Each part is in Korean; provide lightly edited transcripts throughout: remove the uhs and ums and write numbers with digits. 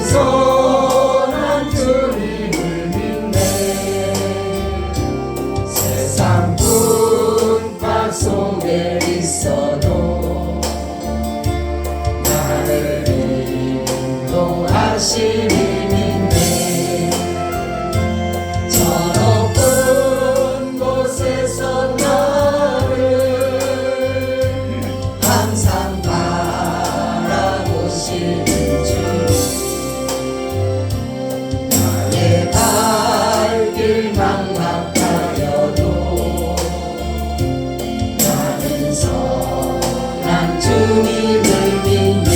선한 주님을 믿네. 세상 분파 속에 있어도 나를 인도하시니 믿네. 저 높은 곳에서 나를 항상 바라보시는 주, 나의 발길 망각하여도 나는 선한 주님을 믿네.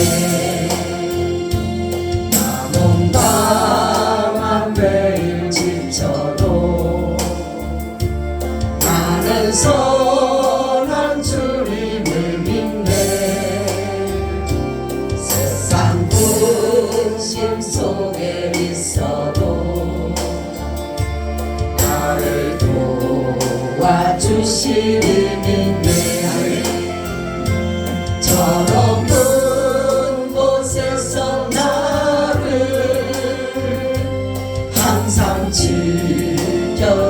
나 몸담아 매일 지쳐도 나는 선한 주님을 믿네. 세상 근심 속에 있어도 나를 도와주시니 믿네. 저 높은 곳에서 나를 항상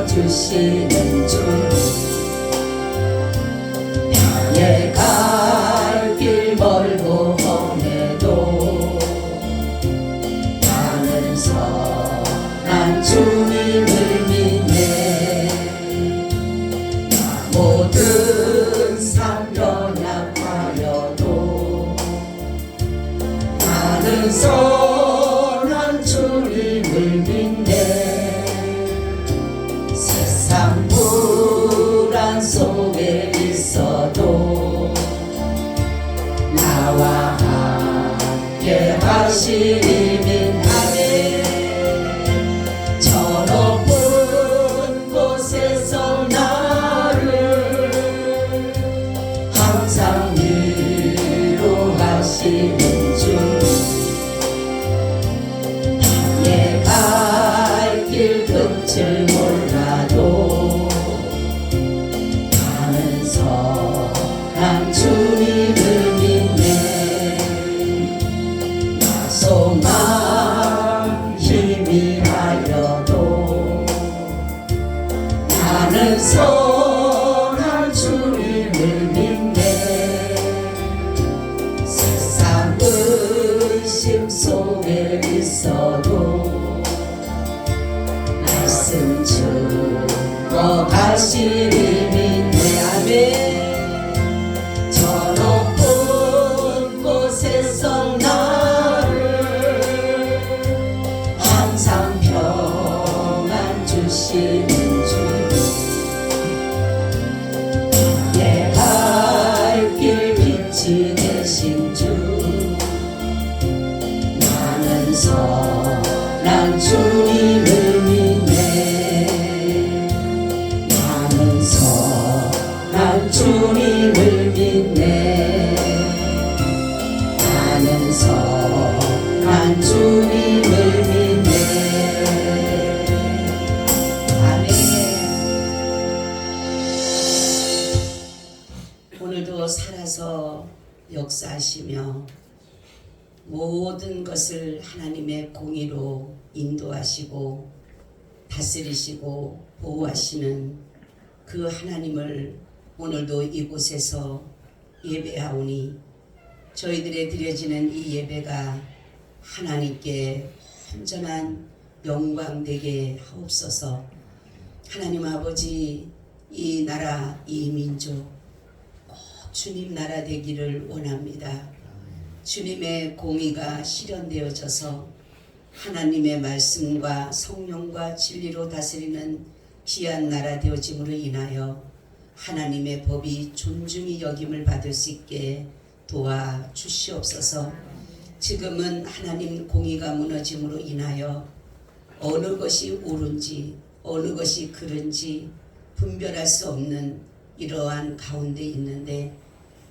지켜주시는 주, 나의 갈 길 멀고 험해도 나는 선한 주님을 믿네. 나 모든 삶 연약하여도 나는 선한 주님을 믿네. 세상 불안 속에 있어도 나와 함께 하시니 믿네. 저 높은 곳에서 나를 항상 위로하시는 주, 나의 갈 길 끝을 몰라도 나는 선한 주님을 믿네. 나 소망 희미하여도 나는 선한 주님을 믿네. 세상 의심 속에 있어도 말씀 주고 가시니 믿네. 아멘. 저 높은 곳에서 나를 항상 평안 주시는 주, 나의 갈 길 빛이 되신 주, 나는 선한 주님을 믿네. 나는 선한 주님을 믿네. 나는 선한 주님을 믿네. 아멘. 오늘도 살아서 역사하시며 모든 것을 하나님의 공의로 인도하시고 다스리시고 보호하시는 그 하나님을 오늘도 이곳에서 예배하오니 저희들의 드려지는 이 예배가 하나님께 온전한 영광 되게 하옵소서. 하나님 아버지, 이 나라 이 민족 꼭 주님 나라 되기를 원합니다. 주님의 공의가 실현되어져서 하나님의 말씀과 성령과 진리로 다스리는 귀한 나라 되어짐으로 인하여 하나님의 법이 존중이 여김을 받을 수 있게 도와주시옵소서. 지금은 하나님 공의가 무너짐으로 인하여 어느 것이 옳은지 어느 것이 그른지 분별할 수 없는 이러한 가운데 있는데,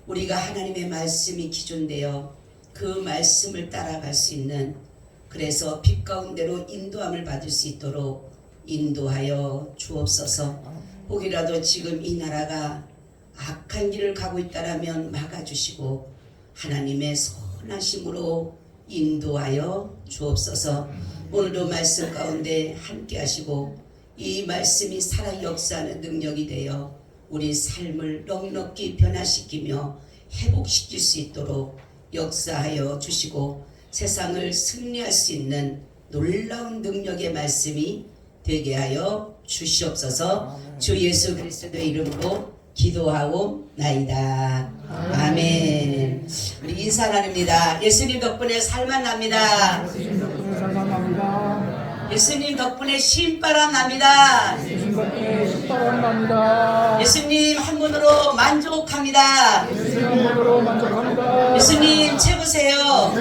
우리가 하나님의 말씀이 기준되어 그 말씀을 따라갈 수 있는, 그래서 빛 가운데로 인도함을 받을 수 있도록 인도하여 주옵소서. 혹이라도 지금 이 나라가 악한 길을 가고 있다라면 막아주시고 하나님의 선하심으로 인도하여 주옵소서. 오늘도 말씀 가운데 함께 하시고 이 말씀이 살아 역사하는 능력이 되어 우리 삶을 넉넉히 변화시키며 회복시킬 수 있도록 역사하여 주시고 세상을 승리할 수 있는 놀라운 능력의 말씀이 되게 하여 주시옵소서. 주 예수 그리스도의 이름으로 기도하옵나이다. 아멘. 우리 인사 나눕니다. 예수님 덕분에 살만 납니다. 예수님 덕분에 신바람 납니다. 예수님 한 분으로 만족합니다. 예수님 최고세요.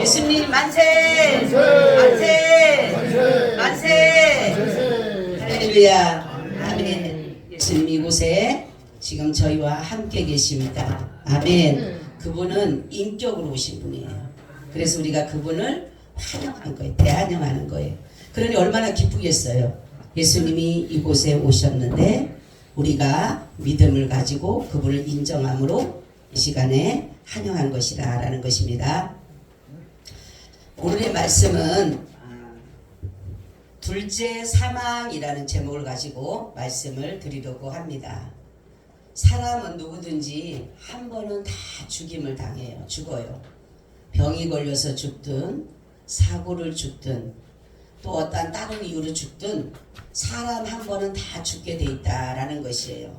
예수님 만세. 만세. 만세. 할렐루야. 아멘. 예수님 이곳에 지금 저희와 함께 계십니다. 아멘. 그분은 인격으로 오신 분이에요. 그래서 우리가 그분을 환영한 거예요. 대환영하는 거예요. 그러니 얼마나 기쁘겠어요. 예수님이 이곳에 오셨는데 우리가 믿음을 가지고 그분을 인정함으로 이 시간에 환영한 것이다 라는 것입니다. 오늘의 말씀은 둘째 사망이라는 제목을 가지고 말씀을 드리려고 합니다. 사람은 누구든지 한 번은 다 죽임을 당해요. 죽어요. 병이 걸려서 죽든 사고를 죽든 또 어떤 다른 이유로 죽든 사람 한 번은 다 죽게 돼 있다라는 것이에요.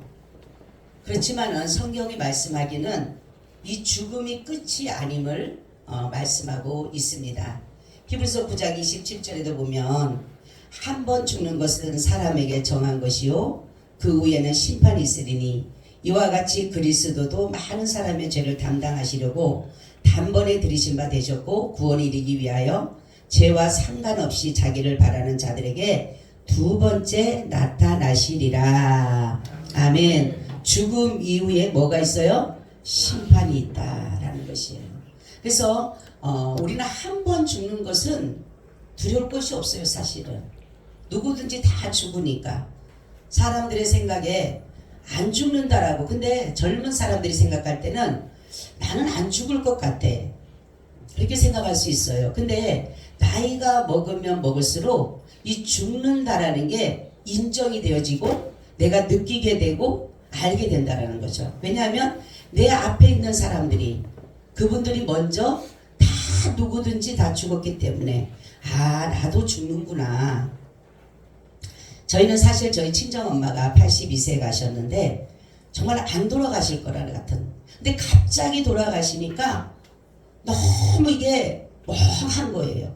그렇지만은 성경이 말씀하기는 이 죽음이 끝이 아님을 말씀하고 있습니다. 히브리서 9장 27절에도 보면 한 번 죽는 것은 사람에게 정한 것이요 그 후에는 심판이 있으리니 이와 같이 그리스도도 많은 사람의 죄를 담당하시려고 단번에 들이신 바 되셨고 구원에 이르기 위하여 죄와 상관없이 자기를 바라는 자들에게 두 번째 나타나시리라. 아멘. 죽음 이후에 뭐가 있어요? 심판이 있다라는 것이에요. 그래서 우리는 한 번 죽는 것은 두려울 것이 없어요. 사실은 누구든지 다 죽으니까 사람들의 생각에 안 죽는다라고. 근데 젊은 사람들이 생각할 때는 나는 안 죽을 것 같아 이렇게 생각할 수 있어요. 근데 나이가 먹으면 먹을수록 이 죽는다라는 게 인정이 되어지고 내가 느끼게 되고 알게 된다라는 거죠. 왜냐하면 내 앞에 있는 사람들이 그분들이 먼저 다 누구든지 다 죽었기 때문에 아 나도 죽는구나. 저희는 사실 저희 친정엄마가 82세 가셨는데 정말 안 돌아가실 거라는 같은. 근데 갑자기 돌아가시니까 너무 이게 멍한 거예요.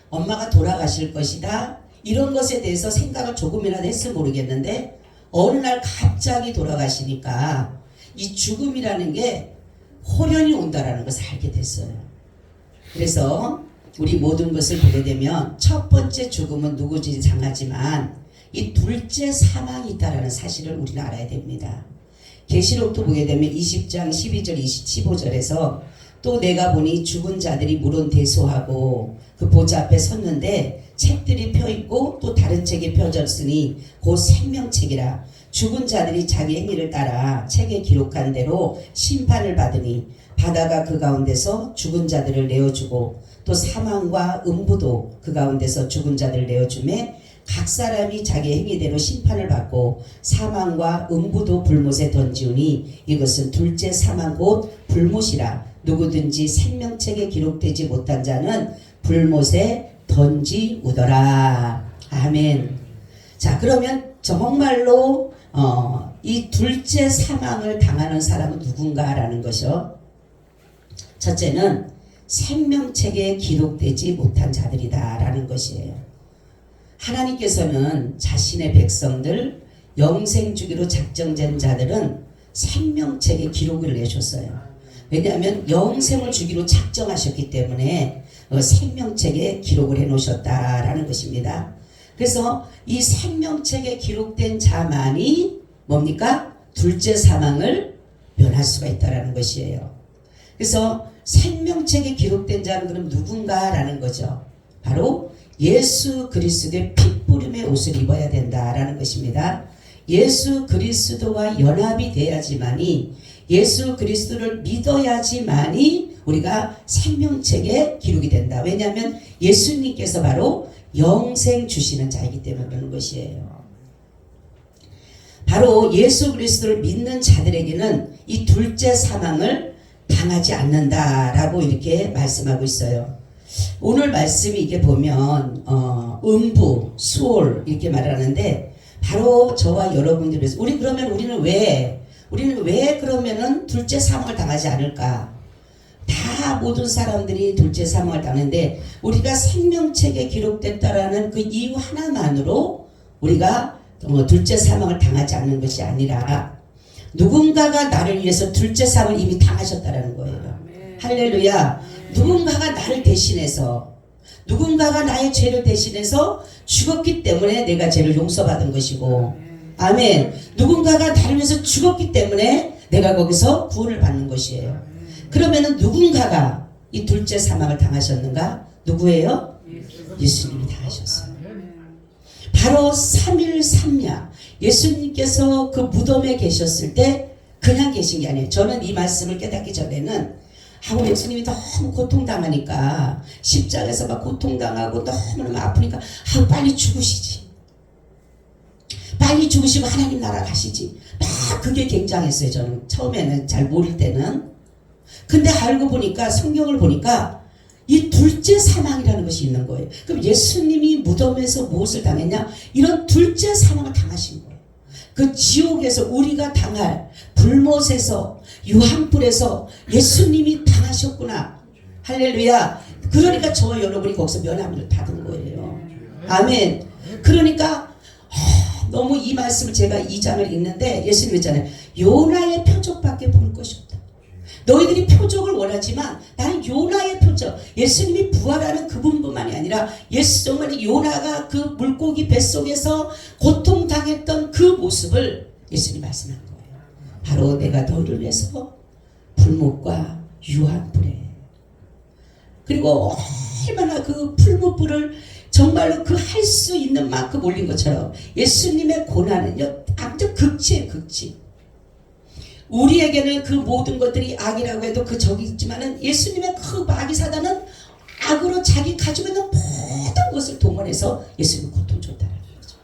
엄마가 돌아가실 것이다. 이런 것에 대해서 생각을 조금이라도 했으면 모르겠는데 어느 날 갑자기 돌아가시니까 이 죽음이라는 게 호련이 온다라는 것을 알게 됐어요. 그래서 우리 모든 것을 보게 되면 첫 번째 죽음은 누구든지 당하지만 이 둘째 사망이 있다라는 사실을 우리는 알아야 됩니다. 계시록도 보게 되면 20장 12절 15절에서 또 내가 보니 죽은 자들이 물은 대소하고 그 보좌 앞에 섰는데 책들이 펴있고 또 다른 책이 펴졌으니 곧 생명책이라. 죽은 자들이 자기 행위를 따라 책에 기록한 대로 심판을 받으니 바다가 그 가운데서 죽은 자들을 내어주고 또 사망과 음부도 그 가운데서 죽은 자들을 내어주매 각 사람이 자기 행위대로 심판을 받고 사망과 음부도 불못에 던지우니 이것은 둘째 사망 곧 불못이라. 누구든지 생명책에 기록되지 못한 자는 불못에 던지우더라. 아멘. 자 그러면 정말로 이 둘째 사망을 당하는 사람은 누군가라는 것이요. 첫째는 생명책에 기록되지 못한 자들이다 라는 것이에요. 하나님께서는 자신의 백성들 영생 주기로 작정된 자들은 생명책에 기록을 내셨어요. 왜냐하면 영생을 주기로 작정하셨기 때문에 생명책에 기록을 해놓으셨다라는 것입니다. 그래서 이 생명책에 기록된 자만이 뭡니까? 둘째 사망을 면할 수가 있다라는 것이에요. 그래서 생명책에 기록된 자는 그럼 누군가라는 거죠. 바로 예수 그리스도의 핏부림의 옷을 입어야 된다라는 것입니다. 예수 그리스도와 연합이 돼야지만이 예수 그리스도를 믿어야지만이 우리가 생명책에 기록이 된다. 왜냐하면 예수님께서 바로 영생 주시는 자이기 때문에 그러는 것이에요. 바로 예수 그리스도를 믿는 자들에게는 이 둘째 사망을 당하지 않는다라고 이렇게 말씀하고 있어요. 오늘 말씀이 이게 보면 음부, 수올 이렇게 말하는데 바로 저와 여러분들 위해서 우리는 왜 그러면은 둘째 사망을 당하지 않을까? 다 모든 사람들이 둘째 사망을 당하는데 우리가 생명책에 기록됐다라는 그 이유 하나만으로 우리가 둘째 사망을 당하지 않는 것이 아니라 누군가가 나를 위해서 둘째 사망을 이미 당하셨다라는 거예요. 할렐루야. 누군가가 나를 대신해서 누군가가 나의 죄를 대신해서 죽었기 때문에 내가 죄를 용서받은 것이고 아멘. 누군가가 나를 위해서 죽었기 때문에 내가 거기서 구원을 받는 것이에요. 그러면은 누군가가 이 둘째 사망을 당하셨는가? 누구예요? 예수님이 당하셨어요. 바로 3일 3야 예수님께서 그 무덤에 계셨을 때 그냥 계신 게 아니에요. 저는 이 말씀을 깨닫기 전에는 예수님이 너무 고통당하니까 십자가에서 막 고통당하고 너무너무 아프니까 빨리 죽으시지. 빨리 죽으시고 하나님 나라 가시지. 막 그게 굉장했어요. 저는 처음에는 잘 모를 때는. 근데 알고 보니까 성경을 보니까 이 둘째 사망이라는 것이 있는 거예요. 그럼 예수님이 무덤에서 무엇을 당했냐? 이런 둘째 사망을 당하신 거예요. 그 지옥에서 우리가 당할 불못에서 유황불에서 예수님이 당하셨구나. 할렐루야. 그러니까 저와 여러분이 거기서 면함을 받은 거예요. 아멘. 그러니까 너무 이 말씀을 제가 2장을 읽는데 예수님 했잖아요. 요나의 표적밖에 볼 것이 없다. 너희들이 표적을 원하지만 나는 요나의 표적, 예수님이 부활하는 그분뿐만이 아니라 정말 요나가 그 물고기 뱃속에서 고통당했던 그 모습을 예수님이 말씀한 거예요. 바로 내가 너희를 위해서 불못과 유황불에 그리고 얼마나 그 풀무불을 정말로 그 할 수 있는 만큼 올린 것처럼 예수님의 고난은요 아주 극치예요. 극치. 우리에게는 그 모든 것들이 악이라고 해도 그 적이 있지만은 예수님의 그 마귀 사단은 악으로 자기 가지고 있는 모든 것을 동원해서 예수님 고통 줬다는 거죠.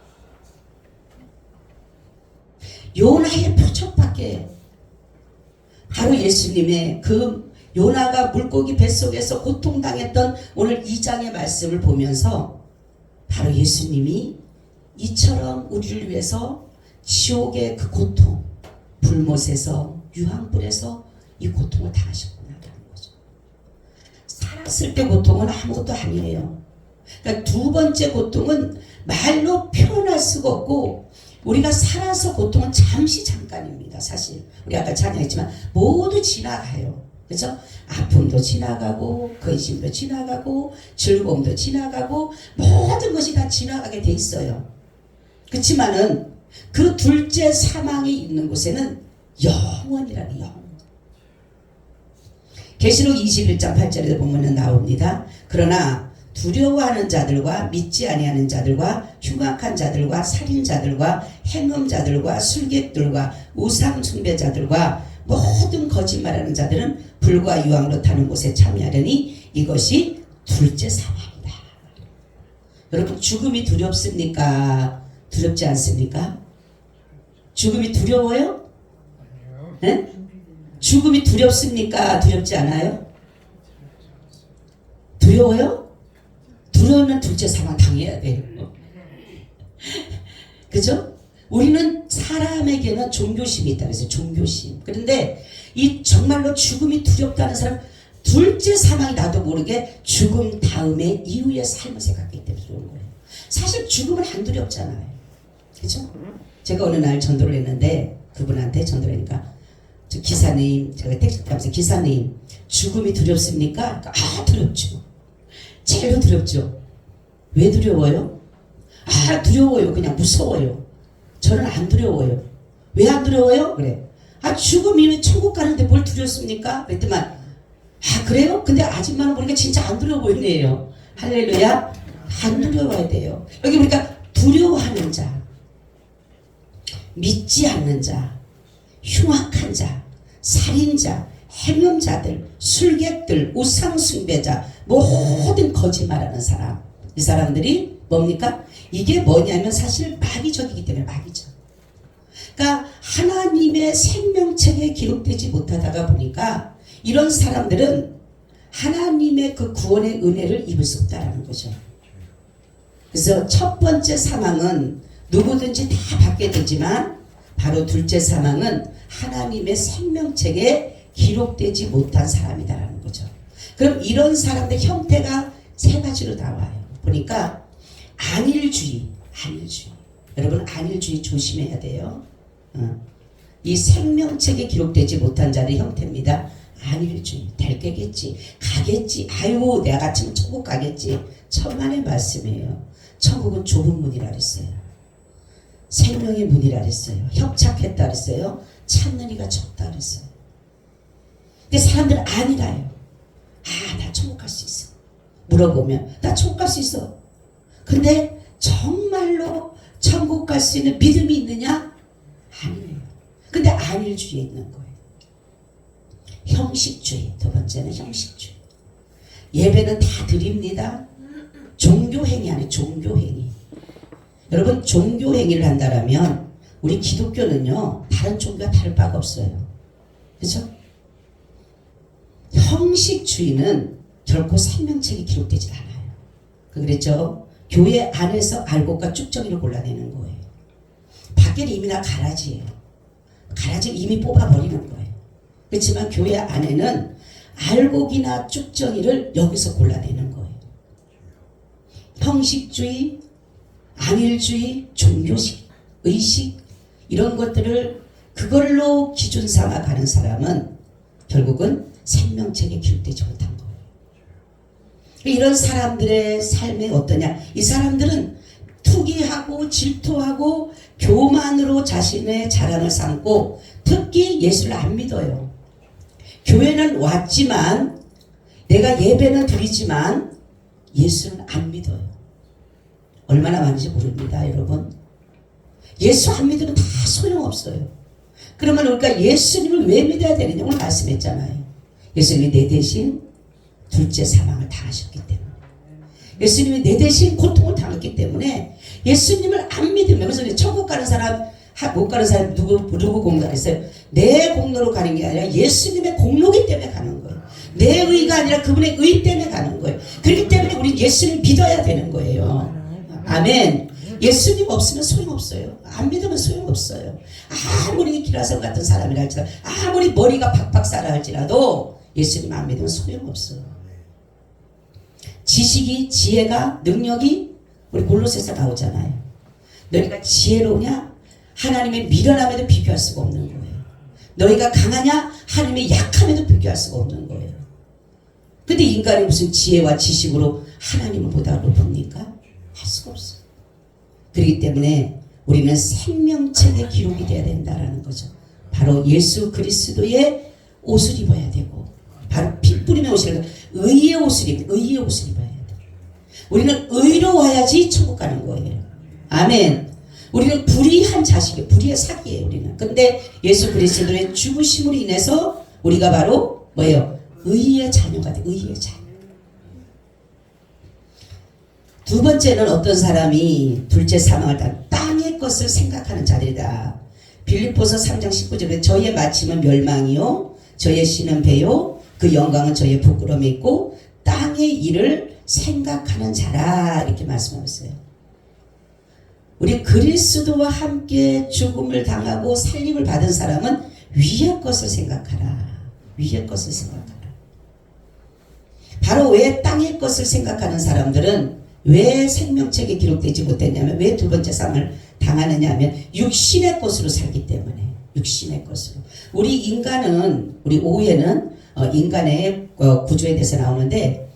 요나의 표적밖에 바로 예수님의 그 요나가 물고기 뱃속에서 고통당했던 오늘 2장의 말씀을 보면서 바로 예수님이 이처럼 우리를 위해서 지옥의 그 고통 불못에서 유황불에서 이 고통을 당하셨구나라는 거죠. 살았을 때 고통은 아무것도 아니에요. 그러니까 두 번째 고통은 말로 표현할 수가 없고 우리가 살아서 고통은 잠깐입니다. 사실 우리 아까 찬양했지만 모두 지나가요. 그렇죠? 아픔도 지나가고 근심도 지나가고 즐거움도 지나가고 모든 것이 다 지나가게 돼 있어요. 그렇지만은 그 둘째 사망이 있는 곳에는 영원이라는 영원. 계시록 21장 8절에 보면 나옵니다. 그러나 두려워하는 자들과 믿지 아니하는 자들과 흉악한 자들과 살인자들과 행음자들과 술객들과 우상 숭배자들과 모든 거짓말하는 자들은 불과 유황으로 타는 곳에 참여하려니 이것이 둘째 사망이다. 여러분 죽음이 두렵습니까? 두렵지 않습니까? 죽음이 두려워요? 네? 죽음이 두렵습니까? 두렵지 않아요? 두려워요? 두려우면 둘째 사망 당해야 돼요. 그죠? 우리는 사람에게는 종교심이 있다 그래서 종교심. 그런데 이 정말로 죽음이 두렵다는 사람 둘째 사망이 나도 모르게 죽음 다음에 이후의 삶을 생각하기 때문에 그런 거예요. 사실 죽음은 안 두렵잖아요. 그죠? 제가 어느 날 전도를 했는데 그분한테 전도를 하니까 저 기사님, 제가 택시 타면서 기사님 죽음이 두렵습니까? 두렵죠. 제일로 두렵죠. 왜 두려워요? 두려워요. 그냥 무서워요. 저는 안 두려워요. 왜 안 두려워요? 그래. 죽음이면 천국 가는데 뭘 두렵습니까? 그랬더만 그래요? 근데 아줌마는 보니까 진짜 안 두려워 보이네요. 할렐루야. 안 두려워야 돼요. 여기 보니까 두려워하는 자, 믿지 않는 자, 흉악한 자, 살인자, 행음자들, 술객들, 우상숭배자, 모든 거짓말하는 사람. 이 사람들이 뭡니까? 이게 뭐냐면 사실 마귀적이기 때문에 마귀적. 그러니까 하나님의 생명책에 기록되지 못하다가 보니까 이런 사람들은 하나님의 그 구원의 은혜를 입을 수 없다라는 거죠. 그래서 첫 번째 사망은 누구든지 다 받게 되지만 바로 둘째 사망은 하나님의 생명책에 기록되지 못한 사람이다라는 거죠. 그럼 이런 사람들 형태가 세 가지로 나와요. 보니까 안일주의. 여러분 안일주의 조심해야 돼요. 이 생명책에 기록되지 못한 자의 형태입니다. 안일주의. 될 거겠지. 가겠지. 아유 내가 같으면 천국 가겠지. 천만의 말씀이에요. 천국은 좁은 문이라 그랬어요. 생명의 문이라 그랬어요. 협착했다 그랬어요. 찾는 이가 적다 그랬어요. 근데 사람들은 아니라요. 나 천국 갈 수 있어. 물어보면 나 천국 갈 수 있어. 근데 정말로 천국 갈 수 있는 믿음이 있느냐? 아니에요. 근데 안일주의에 있는 거예요. 형식주의. 두 번째는 형식주의. 예배는 다 드립니다. 종교행위 아니에요. 종교행위. 여러분 종교행위를 한다면 우리 기독교는요 다른 종교와 다를 바가 없어요. 그렇죠? 형식주의는 결코 생명책에 기록되지 않아요. 그랬죠? 교회 안에서 알곡과 쭉정이를 골라내는 거예요. 밖에는 이미 다 가라지예요. 가라지를 이미 뽑아버리는 거예요. 그렇지만 교회 안에는 알곡이나 쭉정이를 여기서 골라내는 거예요. 형식주의, 안일주의, 종교식, 의식 이런 것들을 그걸로 기준 삼아 가는 사람은 결국은 생명책에 기록되지 못한 거예요. 이런 사람들의 삶이 어떠냐? 이 사람들은 투기하고 질투하고 교만으로 자신의 자랑을 삼고 특히 예수를 안 믿어요. 교회는 왔지만 내가 예배는 드리지만 예수는 안 믿어요. 얼마나 많은지 모릅니다, 여러분. 예수 안 믿으면 다 소용없어요. 그러면 우리가 예수님을 왜 믿어야 되느냐? 오늘 말씀했잖아요. 예수님이 내 대신 둘째 사망을 당하셨기 때문에, 예수님이 내 대신 고통을 당했기 때문에 예수님을 안 믿으면, 그래서 천국 가는 사람 못 가는 사람 누구 공로했어요? 내 공로로 가는 게 아니라 예수님의 공로기 때문에 가는 거예요. 내 의가 아니라 그분의 의 때문에 가는 거예요. 그렇기 때문에 우리 예수를 믿어야 되는 거예요. 아멘. 예수님 없으면 소용없어요. 안 믿으면 소용없어요. 아무리 기라성 같은 사람이라 할지라도, 아무리 머리가 박박 쌀아 할지라도 예수님 안 믿으면 소용없어요. 지식이, 지혜가, 능력이 우리 골로새서 나오잖아요. 너희가 지혜로우냐? 하나님의 미련함에도 비교할 수가 없는 거예요. 너희가 강하냐? 하나님의 약함에도 비교할 수가 없는 거예요. 근데 인간이 무슨 지혜와 지식으로 하나님을 보다 높습니까? 할 수가 없어요. 그렇기 때문에 우리는 생명책에 기록이 되어야 된다는 거죠. 바로 예수 그리스도의 옷을 입어야 되고, 바로 피 뿌림의 옷이라는 의의 옷을 입어야 돼요. 우리는 의로워야지 천국 가는 거예요. 아멘. 우리는 불의한 자식이에요. 불의의 사기예요. 우리는. 근데 예수 그리스도의 죽으심으로 인해서 우리가 바로 뭐예요? 의의 자녀가 돼. 의의 자녀. 두 번째는 어떤 사람이 둘째 사망을 당 땅의 것을 생각하는 자들이다. 빌립보서 3장 19절에 저의 마침은 멸망이요 저의 씨는 배요 그 영광은 저의 부끄러움이 있고 땅의 일을 생각하는 자라, 이렇게 말씀하셨어요. 우리 그리스도와 함께 죽음을 당하고 살림을 받은 사람은 위의 것을 생각하라. 위의 것을 생각하라. 바로 왜 땅의 것을 생각하는 사람들은 왜 생명책에 기록되지 못했냐면, 왜 두 번째 삶을 당하느냐 하면 육신의 것으로 살기 때문에. 육신의 것으로. 우리 인간은, 우리 오후에는 인간의 구조에 대해서 나오는데,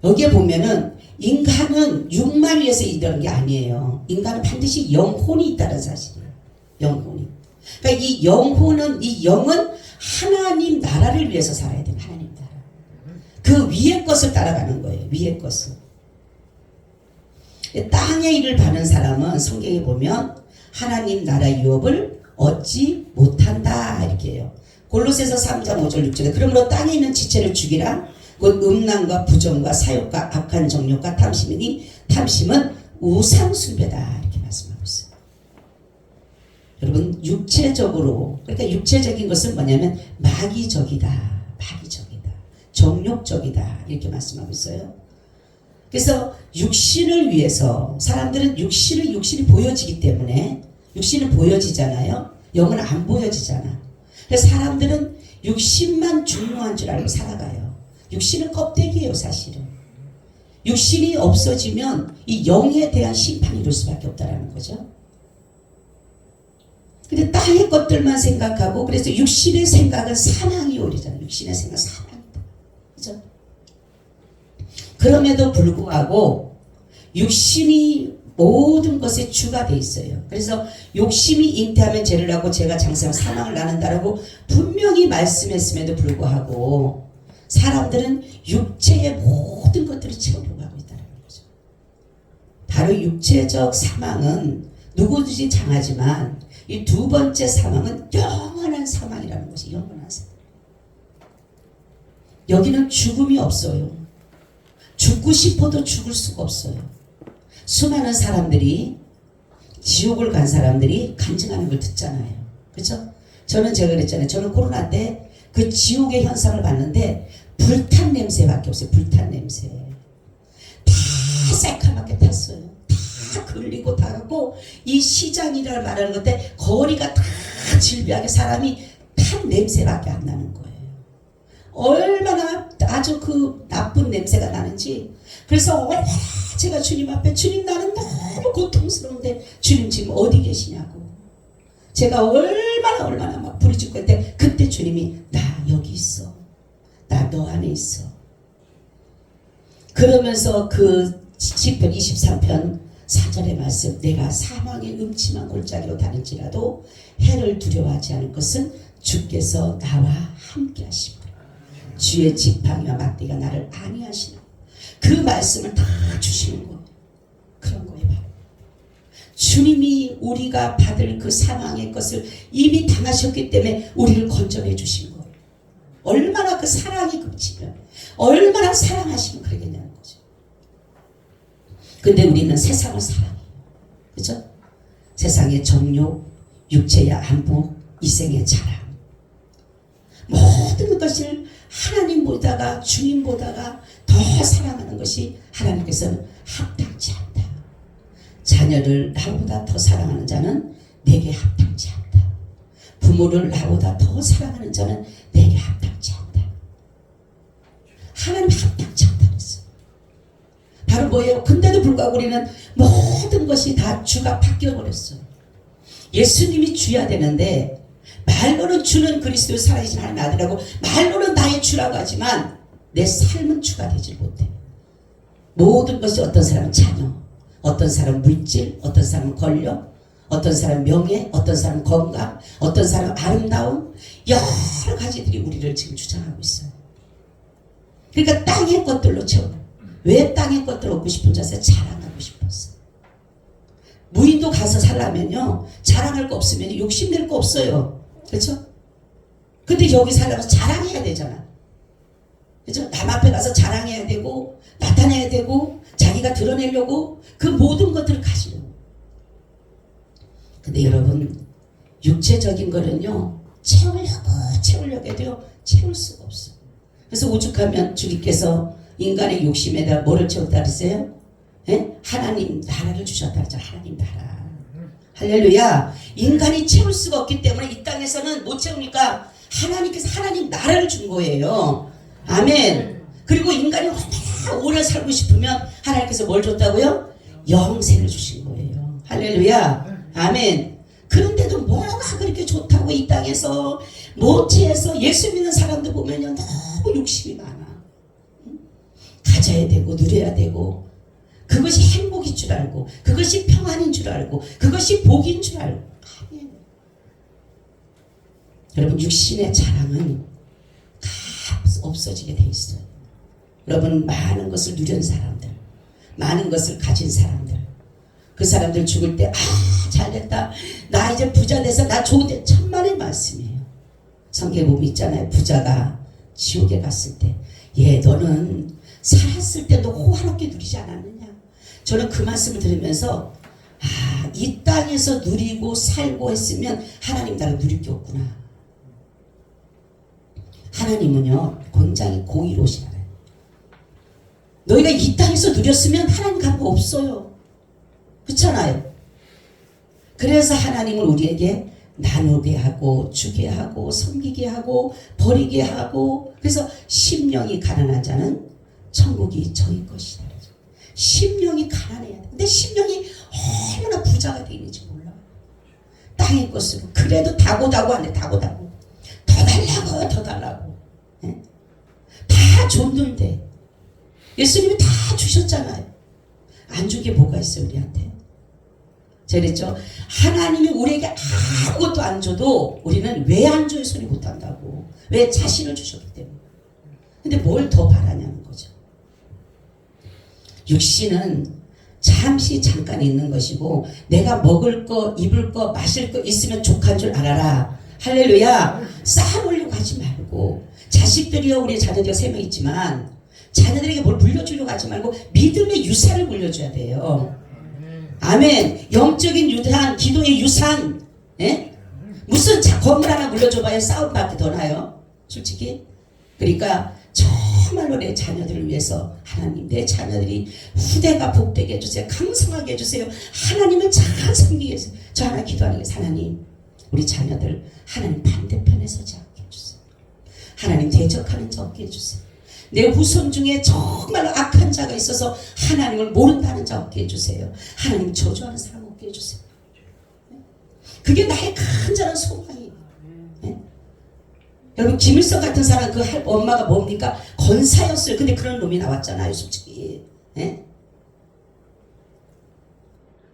여기에 보면은 인간은 육만 위해서 이러는 게 아니에요. 인간은 반드시 영혼이 있다는 사실이에요. 영혼이. 그러니까 이 영혼은, 이 영은 하나님 나라를 위해서 살아야 돼요. 하나님 나라. 그 위의 것을 따라가는 거예요. 위의 것을. 땅의 일을 받는 사람은 성경에 보면 하나님 나라 유업을 얻지 못한다, 이렇게 해요. 골로새서 3장 5절 6절에 그러므로 땅에 있는 지체를 죽이라. 곧 음란과 부정과 사욕과 악한 정욕과 탐심이니 탐심은 우상숭배다. 이렇게 말씀하고 있어요. 여러분 육체적으로 그러니까 육체적인 것은 뭐냐면 마귀적이다. 마귀적이다. 정욕적이다. 이렇게 말씀하고 있어요. 그래서 육신을 위해서 사람들은 육신이 보여지기 때문에 육신은 보여지잖아요. 영은 안 보여지잖아. 그래서 사람들은 육신만 중요한 줄 알고 살아가요. 육신은 껍데기예요, 사실은. 육신이 없어지면 이 영에 대한 심판이 이룰 수밖에 없다라는 거죠. 근데 땅의 것들만 생각하고 그래서 육신의 생각은 사망이 오리잖아요. 육신의 생각은 사망이다. 그죠? 그럼에도 불구하고 육신이 모든 것에 주가 돼 있어요. 그래서 욕심이 잉태하면 죄를 하고 죄가 장사하면 사망을 낳는다라고 분명히 말씀했음에도 불구하고 사람들은 육체의 모든 것들을 채우려고 하고 있다는 거죠. 바로 육체적 사망은 누구든지 장하지만 이 두 번째 사망은 영원한 사망이라는 것이 영원한 사망. 여기는 죽음이 없어요. 죽고 싶어도 죽을 수가 없어요. 수많은 사람들이 지옥을 간 사람들이 간증하는 걸 듣잖아요. 그렇죠? 제가 그랬잖아요. 저는 코로나 때 그 지옥의 현상을 봤는데 불탄 냄새밖에 없어요. 불탄 냄새. 다 새카맣게 탔어요. 다 걸리고 다 하고 이 시장이라고 말하는 건데 거리가 다 질비하게 사람이 탄 냄새밖에 안 나는 거예요. 얼마나 아주 그 나쁜 냄새가 나는지. 그래서 제가 주님 앞에 주님 나는 너무 고통스러운데 주님 지금 어디 계시냐고. 제가 얼마나 막 부르짖고 할 때 그때 주님이 나 여기 있어. 나 너 안에 있어. 그러면서 그 시편 23편 4절의 말씀 내가 사망의 음침한 골짜기로 다닐지라도 해를 두려워하지 않을 것은 주께서 나와 함께 하시고 주의 지팡이와 막대가 나를 안위하시나. 그 말씀을 다 주시는 거예요. 그런 거예요. 바로. 주님이 우리가 받을 그 사망의 것을 이미 당하셨기 때문에 우리를 건져내 주신 거예요. 얼마나 그 사랑이 급치면 얼마나 사랑하시면 그러겠냐는 거죠. 근데 우리는 세상을 사랑해요. 그렇죠? 세상의 정욕, 육체의 안목, 이생의 자랑 모든 것을 하나님보다가 주님보다가 더 사랑하는 것이 하나님께서는 합당치 않다. 자녀를 나보다 더 사랑하는 자는 내게 합당치 않다. 부모를 나보다 더 사랑하는 자는 내게 합당치 않다. 하나님 합당치 않다 그랬어요. 바로 뭐예요? 근데도 불구하고 우리는 모든 것이 다 주가 바뀌어버렸어요. 예수님이 주야 되는데 말로는 주는 그리스도 살아계신 하나님 아들이라고 말로는 나의 주라고 하지만 내 삶은 주가 되질 못해. 모든 것이 어떤 사람은 자녀, 어떤 사람은 물질, 어떤 사람은 권력, 어떤 사람은 명예, 어떤 사람은 건강, 어떤 사람은 아름다움, 여러 가지들이 우리를 지금 주장하고 있어요. 그러니까 땅의 것들로 채워. 왜 땅의 것들을 얻고 싶은 자세? 자랑하고 싶었어. 무인도 가서 살려면요 자랑할 거 없으면 욕심낼 거 없어요. 그렇죠? 근데 여기 살려면 자랑해야 되잖아. 그렇죠? 남 앞에 가서 자랑해야 되고 나타내야 되고 자기가 드러내려고 그 모든 것들을 가지려고. 근데 여러분 육체적인 거는요 채우려고 해도요 채울 수가 없어. 그래서 오죽하면 주님께서 인간의 욕심에다 뭐를 채웠다 그랬어요? 예? 하나님 나라를 주셨다 그랬죠. 하나님 나라. 할렐루야. 인간이 채울 수가 없기 때문에 이 땅에서는 못 채우니까 하나님께서 하나님 나라를 준 거예요. 아멘. 그리고 인간이 얼마나 오래 살고 싶으면 하나님께서 뭘 줬다고요? 영생을 주신 거예요. 할렐루야. 아멘. 그런데도 뭐가 그렇게 좋다고 이 땅에서 모체에서 예수 믿는 사람들 보면요 너무 욕심이 많아. 가져야 되고 누려야 되고 그것이 행복인 줄 알고 그것이 평안인 줄 알고 그것이 복인 줄 알고. 아멘. 여러분 육신의 자랑은 없어지게 돼 있어요. 여러분 많은 것을 누린 사람들, 많은 것을 가진 사람들, 그 사람들 죽을 때 잘됐다 나 이제 부자 돼서 나 좋은데 천만의 말씀이에요. 성경에 보면 있잖아요. 부자가 지옥에 갔을 때, 너는 살았을 때도 호화롭게 누리지 않았느냐. 저는 그 말씀을 들으면서 이 땅에서 누리고 살고 했으면 하나님 나를 누릴 게 없구나. 하나님은요 굉장히 공의로우시잖아요. 너희가 이 땅에서 누렸으면 하나님 갚고 없어요. 그렇잖아요. 그래서 하나님은 우리에게 나누게 하고 주게 하고 섬기게 하고 버리게 하고, 그래서 심령이 가난한 자는 천국이 저희 것이다. 심령이 가난해야 돼. 근데 심령이 얼마나 부자가 되어 있는지 몰라. 땅의 것으로 그래도 다고다고 안 해. 다고다고 더 달라고 예? 다 줬는데 예수님이 다 주셨잖아요. 안 준 게 뭐가 있어요 우리한테. 제가 그랬죠. 하나님이 우리에게 아무것도 안 줘도 우리는 왜 안 줘요 소리 못한다고. 왜? 자신을 주셨기 때문에. 근데 뭘 더 바라냐는 거죠. 육신은 잠시 잠깐 있는 것이고, 내가 먹을 거 입을 거 마실 거 있으면 족한 줄 알아라. 할렐루야. 쌓아놓으려고 하지 말고, 자식들이요 우리 자녀들 3명 있지만 자녀들에게 뭘 물려주려고 하지 말고 믿음의 유산을 물려줘야 돼요. 아멘. 영적인 유산, 기도의 유산. 예? 무슨 건물 하나 물려줘봐야 싸움밖에 더 나요 솔직히. 그러니까 정말로 내 자녀들을 위해서 하나님, 내 자녀들이 후대가 복되게 해주세요. 강성하게 해주세요. 하나님을 잘 섬기게 해주세요. 저 하나 기도하는 게, 하나님 우리 자녀들 하나님 반대편에 서지 않게 해주세요. 하나님 대적하는 자 없게 해주세요. 내 후손 중에 정말로 악한 자가 있어서 하나님을 모른다는 자 없게 해주세요. 하나님 저주하는 사람 없게 해주세요. 그게 나의 간절한 소망이에요. 네? 여러분 김일성 같은 사람 그 엄마가 뭡니까? 권사였어요. 근데 그런 놈이 나왔잖아요 솔직히. 네?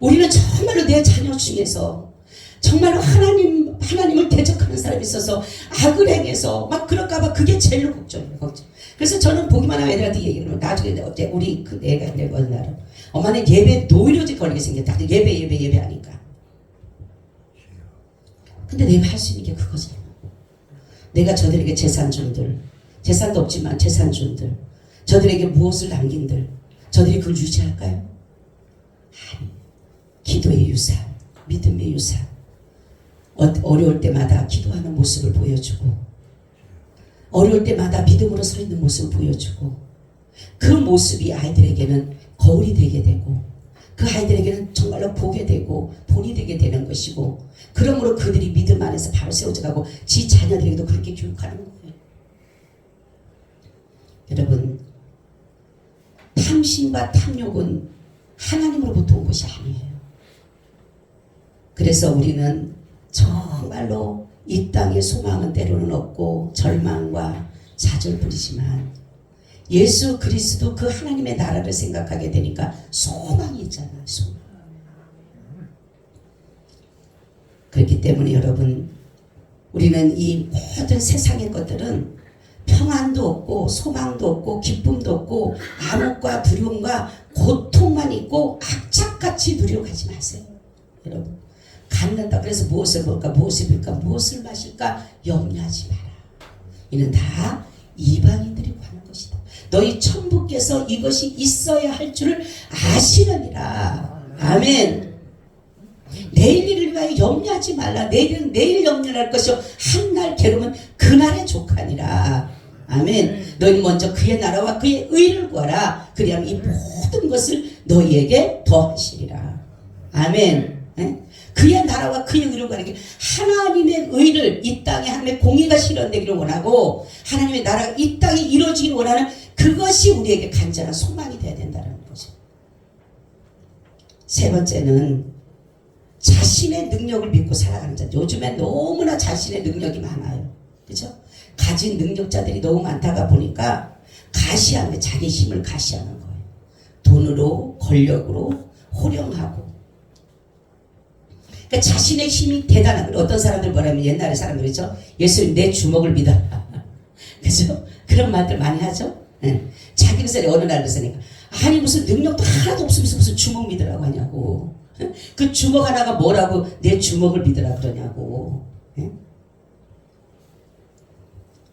우리는 정말로 내 자녀 중에서 정말로 하나님을 대적하는 사람이 있어서 악을 행해서 막 그럴까봐 그게 제일 걱정이에요. 걱정. 그래서 저는 보기만 하면 애들한테 얘기를 하면, 나중에 어때 우리 그 애가 내가 어느 날은 엄마는 예배 노이로제 걸리게 생겼다. 예배 하니까. 근데 내가 할 수 있는 게 그거잖아. 내가 저들에게 재산 준들, 재산도 없지만 재산 준들, 저들에게 무엇을 남긴들, 저들이 그걸 유지할까요? 아니, 기도의 유산, 믿음의 유산, 어려울 때마다 기도하는 모습을 보여주고, 어려울 때마다 믿음으로 서 있는 모습을 보여주고, 그 모습이 아이들에게는 거울이 되게 되고, 그 아이들에게는 정말로 보게 되고 본이 되게 되는 것이고, 그러므로 그들이 믿음 안에서 바로 세워져 가고 지 자녀들에게도 그렇게 교육하는 거예요. 여러분, 탐심과 탐욕은 하나님으로부터 온 것이 아니에요. 그래서 우리는 정말로 이 땅의 소망은 때로는 없고 절망과 좌절뿐이지만, 예수 그리스도 그 하나님의 나라를 생각하게 되니까 소망이 있잖아요. 소망. 그렇기 때문에 여러분, 우리는 이 모든 세상의 것들은 평안도 없고 소망도 없고 기쁨도 없고 암흑과 두려움과 고통만 있고 악착같이 누리고 가지 마세요. 여러분, 갖는다 그래서 무엇을 볼까, 무엇을 입을까, 무엇을 마실까 염려하지 마라. 이는 다 이방인들이 하는 것이다. 너희 천부께서 이것이 있어야 할 줄을 아시느니라. 아멘. 내일 일을 위하여 염려하지 말라. 내일은 내일 염려할 것이요 한날 괴로움은 그날의 족하니라. 아멘. 너희는 먼저 그의 나라와 그의 의를 구하라. 그리하면 이 모든 것을 너희에게 더하시리라. 아멘. 네? 그의 나라와 그의 의를 구하는 게, 하나님의 의를, 이 땅에 하나님의 공의가 실현되기를 원하고 하나님의 나라가 이 땅에 이루어지기를 원하는 그것이 우리에게 간절한 소망이 되어야 된다는 거죠. 세 번째는 자신의 능력을 믿고 살아가는 자. 요즘에 너무나 자신의 능력이 많아요. 그렇죠? 가진 능력자들이 너무 많다가 보니까 가시하는 거예요. 자기 힘을 가시하는 거예요. 돈으로, 권력으로, 호령하고. 그러니까 자신의 힘이 대단한 거예요. 어떤 사람들 뭐라면, 옛날에 사람들 있죠? 예수님 내 주먹을 믿어라. 그죠? 그런 말들 많이 하죠? 네. 자기 그래서 어느 날 그러니까, 아니 무슨 능력도 하나도 없으면서 무슨 주먹 믿으라고 하냐고. 그 주먹 하나가 뭐라고 내 주먹을 믿으라 그러냐고. 네?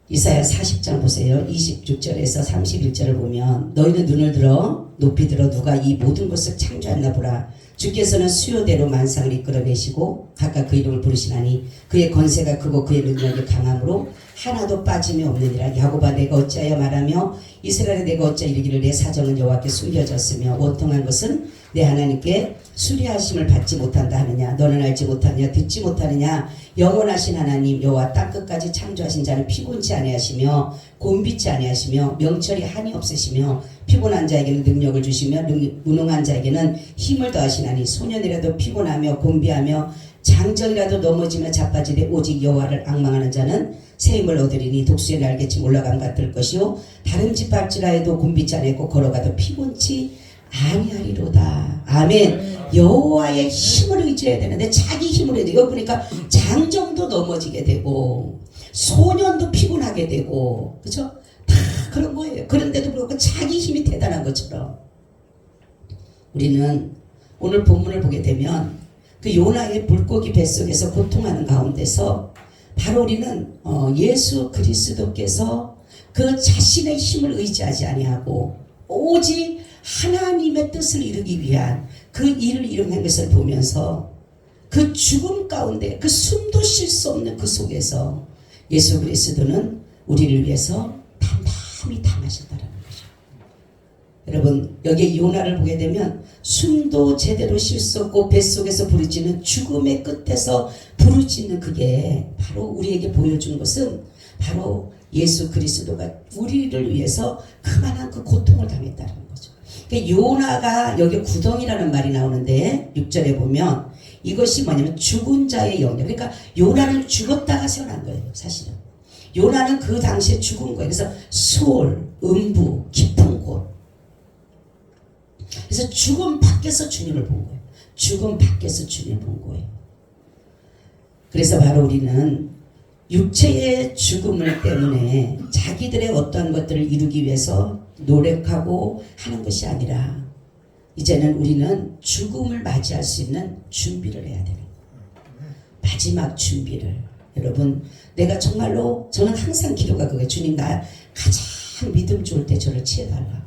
이사야 40장 보세요. 26절에서 31절을 보면 너희는 눈을 들어 높이 들어 누가 이 모든 것을 창조했나 보라. 주께서는 수요대로 만상을 이끌어내시고 각각 그 이름을 부르시나니 그의 권세가 크고 그의 능력이 강함으로 하나도 빠짐이 없느니라. 야곱아 내가 어찌하여 말하며 이스라엘에 내가 어찌하여 이르기를 내 사정은 여호와께 숨겨졌으며 원통한 것은 내 하나님께 수리하심을 받지 못한다 하느냐. 너는 알지 못하느냐 듣지 못하느냐. 영원하신 하나님 여호와 땅끝까지 창조하신 자는 피곤치 아니하시며 곤비치 아니하시며 명철이 한이 없으시며 피곤한 자에게는 능력을 주시며 무능한 자에게는 힘을 더하시나니 소년이라도 피곤하며 곤비하며 장정이라도 넘어지며 자빠지되 오직 여호와를 앙망하는 자는 새 힘을 얻으리니 독수의 날개쯤 올라감 같을 것이요 다름쥐 밟지라해도 곤비치 아니하고 걸어가도 피곤치 아니하리로다. 아멘. 여호와의 힘을 의지해야 되는데 자기 힘으로 해야 돼. 여기 보니까 장정도 넘어지게 되고 소년도 피곤하게 되고 그죠? 다 그런 거예요. 그런데도 불구하고 자기 힘이 대단한 것처럼 우리는 오늘 본문을 보게 되면 그 요나의 물고기 뱃속에서 고통하는 가운데서 바로 우리는 예수 그리스도께서 그 자신의 힘을 의지하지 아니하고 오직 하나님의 뜻을 이루기 위한 그 일을 이루는 것을 보면서 그 죽음 가운데 그 숨도 쉴 수 없는 그 속에서 예수 그리스도는 우리를 위해서 담담히 당하셨다는 거죠. 여러분 여기 요나를 보게 되면 숨도 제대로 쉴 수 없고 뱃속에서 부르짖는 죽음의 끝에서 부르짖는 그게 바로 우리에게 보여준 것은 바로 예수 그리스도가 우리를 위해서 그만한 그 고통을 당했다는 거죠. 그러니까 요나가 여기 구덩이라는 말이 나오는데 6절에 보면 이것이 뭐냐면 죽은 자의 영역. 그러니까 요나는 죽었다가 태어난 거예요. 사실은 요나는 그 당시에 죽은 거예요. 그래서 수월, 음부, 깊은 곳. 그래서 죽음 밖에서 주님을 본 거예요. 죽음 밖에서 주님을 본 거예요. 그래서 바로 우리는 육체의 죽음을 때문에 자기들의 어떠한 것들을 이루기 위해서 노력하고 하는 것이 아니라 이제는 우리는 죽음을 맞이할 수 있는 준비를 해야 되는 거예요. 마지막 준비를. 여러분 내가 정말로 저는 항상 기도가 그거예요. 주님 나 가장 믿음 좋을 때 저를 치해달라.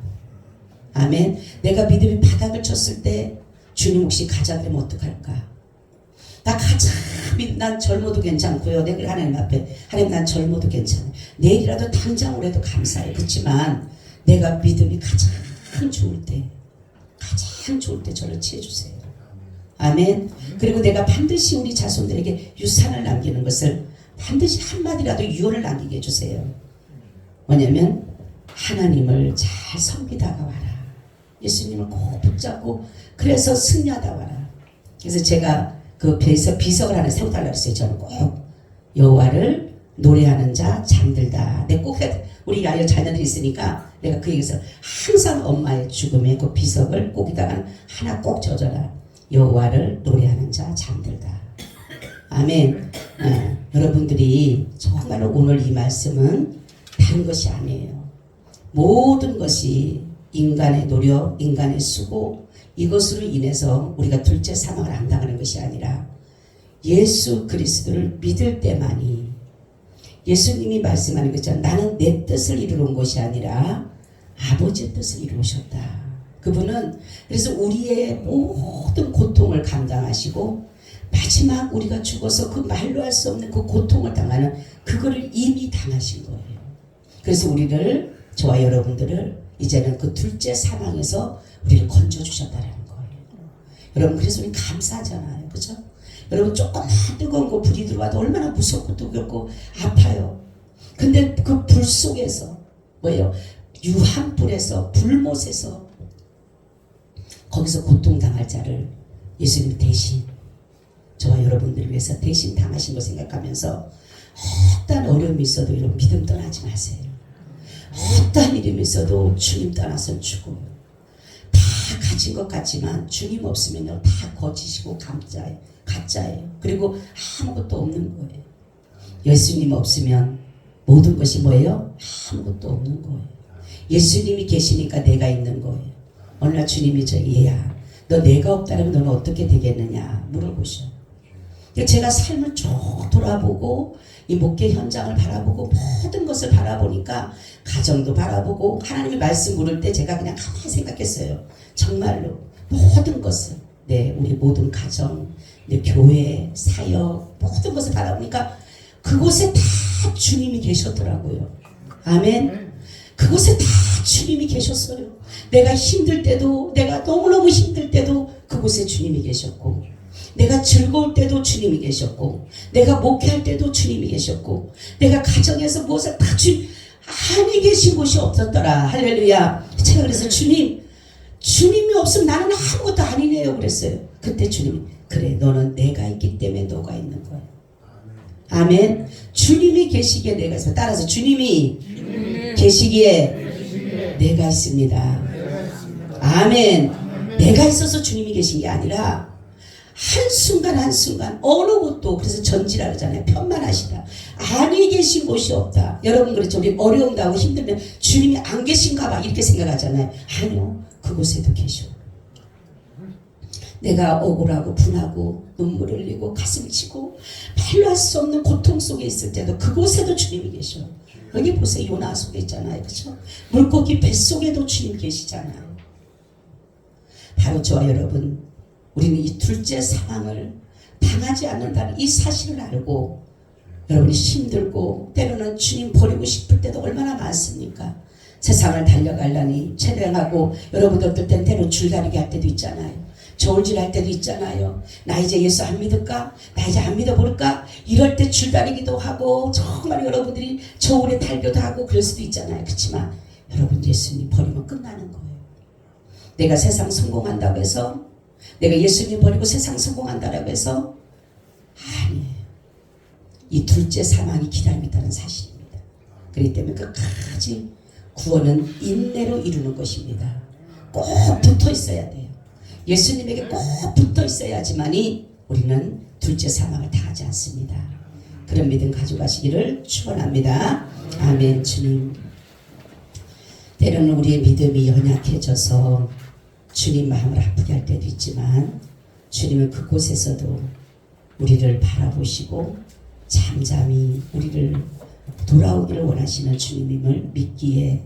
아멘. 내가 믿음이 바닥을 쳤을 때 주님 혹시 가자 그러면 어떡할까? 나 가장 난 젊어도 괜찮고요. 내가 하나님 앞에 하나님 난 젊어도 괜찮아. 내일이라도 당장으로 해도 감사해. 그렇지만 내가 믿음이 가장 좋을 때 저를 치해주세요. 아멘. 그리고 내가 반드시 우리 자손들에게 유산을 남기는 것을 반드시 한마디라도 유언을 남기게 해주세요. 뭐냐면 하나님을 잘 섬기다가 와라. 예수님을 꼭 붙잡고 그래서 승리하다 와라. 그래서 제가 그 배에서 비석을 하나 세워달라고 했어요. 저는 꼭 여호와를 노래하는 자 잠들다. 내가 꼭 우리 아이 자녀들이 있으니까 내가 그 얘기해서 항상 엄마의 죽음에 그 비석을 꼭에다가 하나 꼭 젖어라. 여호와를 노래하는 자 잠들다. 아멘. 여러분들이 정말로 오늘 이 말씀은 다른 것이 아니에요. 모든 것이 인간의 노력, 인간의 수고 이것으로 인해서 우리가 둘째 사망을 안 당하는 것이 아니라 예수 그리스도를 믿을 때만이 예수님이 말씀하는 것처럼 나는 내 뜻을 이루러 온 것이 아니라 아버지의 뜻을 이루셨다. 그분은 그래서 우리의 모든 고통을 감당하시고 마지막 우리가 죽어서 그 말로 할 수 없는 그 고통을 당하는 그거를 이미 당하신 거예요. 그래서 우리를 저와 여러분들을 이제는 그 둘째 사망에서 우리를 건져주셨다는 거예요. 여러분 그래서 우리 감사하잖아요. 그죠? 여러분 조금만 뜨거운 거 불이 들어와도 얼마나 무섭고 뜨겁고 아파요. 근데 그 불 속에서 뭐예요? 유한불에서 불못에서 거기서 고통당할 자를 예수님 대신 저와 여러분들을 위해서 대신 당하신 거 생각하면서 어떤 어려움이 있어도 이런 믿음 떠나지 마세요. 어떤 일이 있어도 주님 떠나선 죽어요. 다 가진 것 같지만 주님 없으면요 다 거짓이고 가짜예요. 그리고 아무것도 없는 거예요. 예수님 없으면 모든 것이 뭐예요? 아무것도 없는 거예요. 예수님이 계시니까 내가 있는 거예요. 어느 날 주님이 얘야 너 내가 없다면 너는 어떻게 되겠느냐 물어보셔. 제가 삶을 쭉 돌아보고 이 목회 현장을 바라보고 모든 것을 바라보니까 가정도 바라보고 하나님의 말씀 물을 때 제가 그냥 가만히 생각했어요. 정말로 모든 것을 우리 모든 가정, 교회, 사역 모든 것을 바라보니까 그곳에 다 주님이 계셨더라고요. 아멘. 그곳에 다 주님이 계셨어요. 내가 힘들 때도, 내가 너무너무 힘들 때도 그곳에 주님이 계셨고, 내가 즐거울 때도 주님이 계셨고, 내가 목회할 때도 주님이 계셨고, 내가 가정에서 무엇을 다 안에 계신 곳이 없었더라. 할렐루야. 제가 그래서 주님이 없으면 나는 아무것도 아니네요 그랬어요. 그때 주님이 그래, 너는 내가 있기 때문에 너가 있는 거야. 아멘. 주님이 계시기에 내가 있습니다. 따라서 주님이 계시기에 내가 있습니다. 아멘. 내가 있어서 주님이 계신 게 아니라 한순간 한순간 어느 곳도, 그래서 전지라 그러잖아요. 편만하시다. 안에 계신 곳이 없다. 여러분 그렇죠. 우리 어려움도 힘들면 주님이 안 계신가 봐 이렇게 생각하잖아요. 아니요. 그곳에도 계셔. 내가 억울하고 분하고 눈물 흘리고 가슴 치고 말로 할 수 없는 고통 속에 있을 때도 그곳에도 주님이 계셔. 여기 보세요. 요나 속에 있잖아요. 그렇죠? 물고기 뱃속에도 주님 계시잖아요. 바로 저와 여러분, 우리는 이 둘째 상황을 당하지 않는다는 이 사실을 알고 여러분이 힘들고 때로는 주님 버리고 싶을 때도 얼마나 많습니까? 세상을 달려가려니 체력하고 여러분들 어떨 땐 때로 줄다리기 할 때도 있잖아요. 저울질 할 때도 있잖아요. 나 이제 예수 안 믿을까? 나 이제 안 믿어볼까? 이럴 때 줄다리기도 하고 정말 여러분들이 저울에 달려도 하고 그럴 수도 있잖아요. 그렇지만 여러분 예수님 버리면 끝나는 거예요. 내가 세상 성공한다고 해서, 내가 예수님 버리고 세상 성공한다고 해서 아니에요. 이 둘째 사망이 기다리고 있다는 사실입니다. 그렇기 때문에 끝까지 구원은 인내로 이루는 것입니다. 꼭 붙어 있어야 돼요. 예수님에게 꼭 붙어 있어야지만이 우리는 둘째 사망을 당하지 않습니다. 그런 믿음 가져가시기를 축원합니다. 아멘. 주님, 때로는 우리의 믿음이 연약해져서 주님 마음을 아프게 할 때도 있지만 주님은 그곳에서도 우리를 바라보시고 잠잠히 우리를 돌아오기를 원하시는 주님임을 믿기에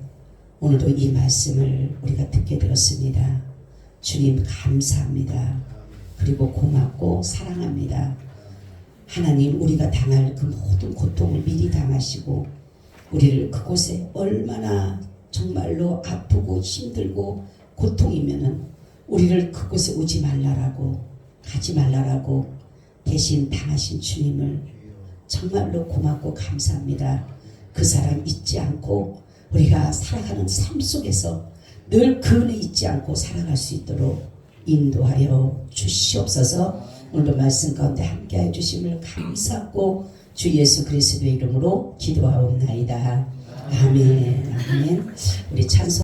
오늘도 이 말씀을 우리가 듣게 되었습니다. 주님 감사합니다. 그리고 고맙고 사랑합니다. 하나님, 우리가 당할 그 모든 고통을 미리 당하시고 우리를 그곳에 얼마나 정말로 아프고 힘들고 고통이면은 우리를 그곳에 오지 말라라고, 가지 말라라고 대신 당하신 주님을 정말로 고맙고 감사합니다. 그 사람 잊지 않고 우리가 살아가는 삶 속에서 늘 그 은혜 잊지 않고 살아갈 수 있도록 인도하여 주시옵소서. 오늘도 말씀 가운데 함께하여 주심을 감사하고 주 예수 그리스도의 이름으로 기도하옵나이다. 아멘. 아멘. 우리 찬송